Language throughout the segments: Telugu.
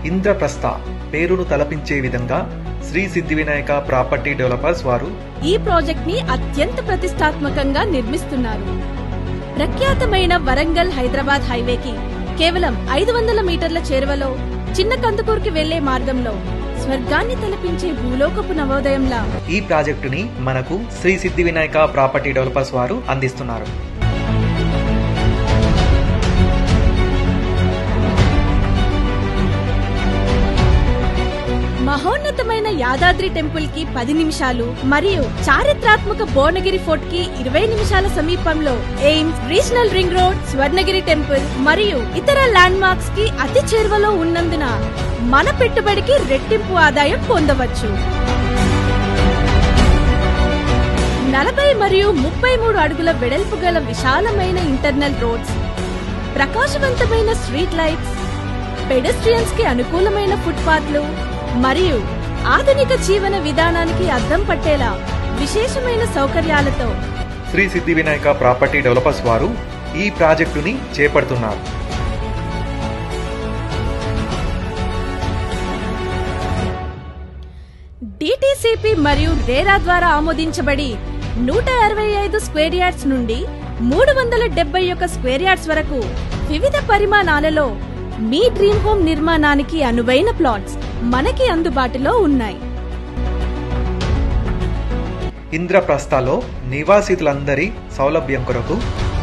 ఇంద్రప్రస్థ పేరును తలపించే విధంగా శ్రీ సిద్ధివినాయక ప్రాపర్టీ డెవలపర్స్ వారు ఈ ప్రాజెక్ట్ ని అత్యంత ప్రతిష్టాత్మకంగా నిర్మిస్తున్నారు. ప్రఖ్యాతమైన వరంగల్ హైదరాబాద్ హైవేకి కేవలం 500 మీటర్ల చేరువలో చిన్న కందుకూరుకి వెళ్లే మార్గంలో స్వర్గాన్ని తలపించే భూలోకపు నవోదయంలా ఈ ప్రాజెక్టుని మనకు శ్రీ సిద్ధివినాయక ప్రాపర్టీ డెవలపర్స్ వారు అందిస్తున్నారు. మహోన్నతమైన యాదాద్రి టెంపుల్ కి 10 నిమిషాలు మరియు చారిత్రాత్మక భువనగిరి ఫోర్ట్ కి 20 నిమిషాల సమీపంలో AIIMS, regional ring road, Swarnagiri temple మరియు ఇతర ల్యాండ్ మార్క్స్ కి అతి చేరువలో ఉన్నందున మన పెట్టుబడికి రెట్టింపు ఆదాయం పొందవచ్చు. 40 మరియు 33 అడుగుల వెడల్పు గల విశాలమైన ఇంటర్నల్ రోడ్స్, ప్రకాశవంతమైన స్ట్రీట్ లైట్స్, పెడెస్ట్రియన్స్ కి అనుకూలమైన ఫుట్పాత్లు మరియు ఆధునిక జీవన విధానానికి అద్దం పట్టేలా విశేషమైన సౌకర్యాలతో శ్రీ సిద్ధివినాయక ప్రాపర్టీ డెవలపర్స్ వారు ఈ ప్రాజెక్టుని చేపడుతున్నారు. డిటిసిపి మరియు రేరా ద్వారా ఆమోదించబడి 165 స్క్వేర్ యార్డ్స్ నుండి 371 స్క్వేర్ యార్డ్స్ వరకు వివిధ పరిమాణాలలో మీ డ్రీమ్ హోమ్ నిర్మాణానికి అనువైన ప్లాట్స్ మనకి అందుబాటులో ఉన్నాయి. ఇంద్రప్రస్థలో నివాసితులందరి సౌలభ్యం కొరకు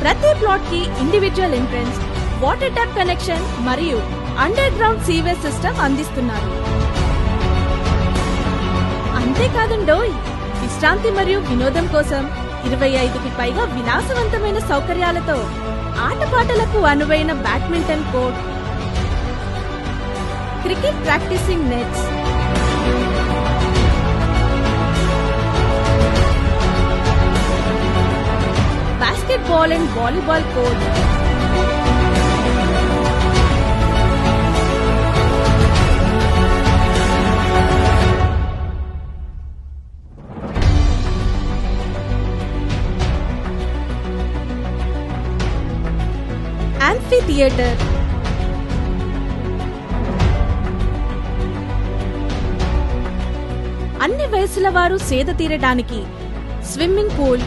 ప్రతి ప్లాట్ కి individual entrance, water tap connection మరియు అండర్ గ్రౌండ్ సీవేజ్ సిస్టమ్ అందిస్తున్నారు. అంతేకాదండోయ్, విశ్రాంతి మరియు వినోదం కోసం 25కి పైగా విలాసవంతమైన సౌకర్యాలతో ఆటపాటలకు అనువైన badminton court, cricket practising nets, basketball and volleyball court, amphitheatre, అన్ని వయసుల వారు సేద తీరడానికి swimming pool,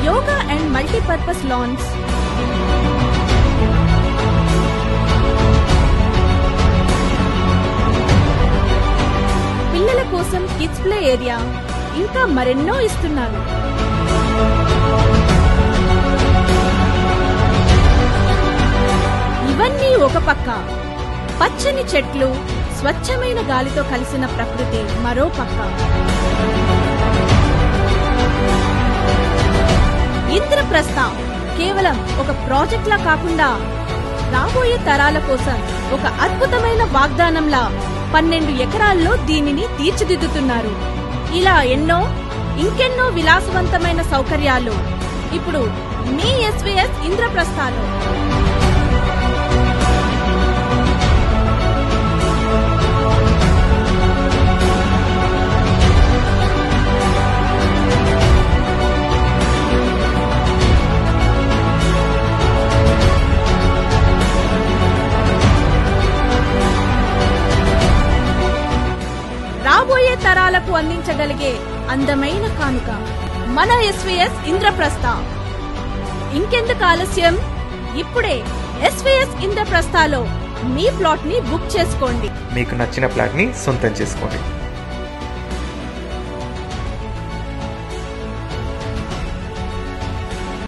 yoga and multipurpose lawns, పిల్లల కోసం కిడ్స్ ప్లే ఏరియా, ఇంకా మరెన్నో ఇస్తున్నారు. ఇవన్నీ ఒక పక్క, పచ్చని చెట్లు, స్వచ్ఛమైన గాలితో కలిసిన ప్రకృతి మరో పక్క. ఇంద్రప్రస్థ కేవలం ఒక ప్రాజెక్ట్ లా కాకుండా రాబోయే తరాల కోసం ఒక అద్భుతమైన వాగ్దానంలా 12 ఎకరాల్లో దీనిని తీర్చిదిద్దుతున్నారు. ఇలా ఇంకెన్నో విలాసవంతమైన సౌకర్యాలు ఇప్పుడు మీ ఎస్వీఎస్ ఇంద్రప్రస్థలో. రాబోయే తరాలకు అందించగలిగే అందమైన కానుక మన ఎస్వీఎస్ ఇంద్రప్రస్థ. ఇంకెందుకు ఆలస్యం, ఇప్పుడే ఎస్వీఎస్ ఇంద్రప్రస్థలో మీ ప్లాట్ ని బుక్ చేసుకోండి. మీకు నచ్చిన ప్లాట్ ని సొంతం చేసుకోండి.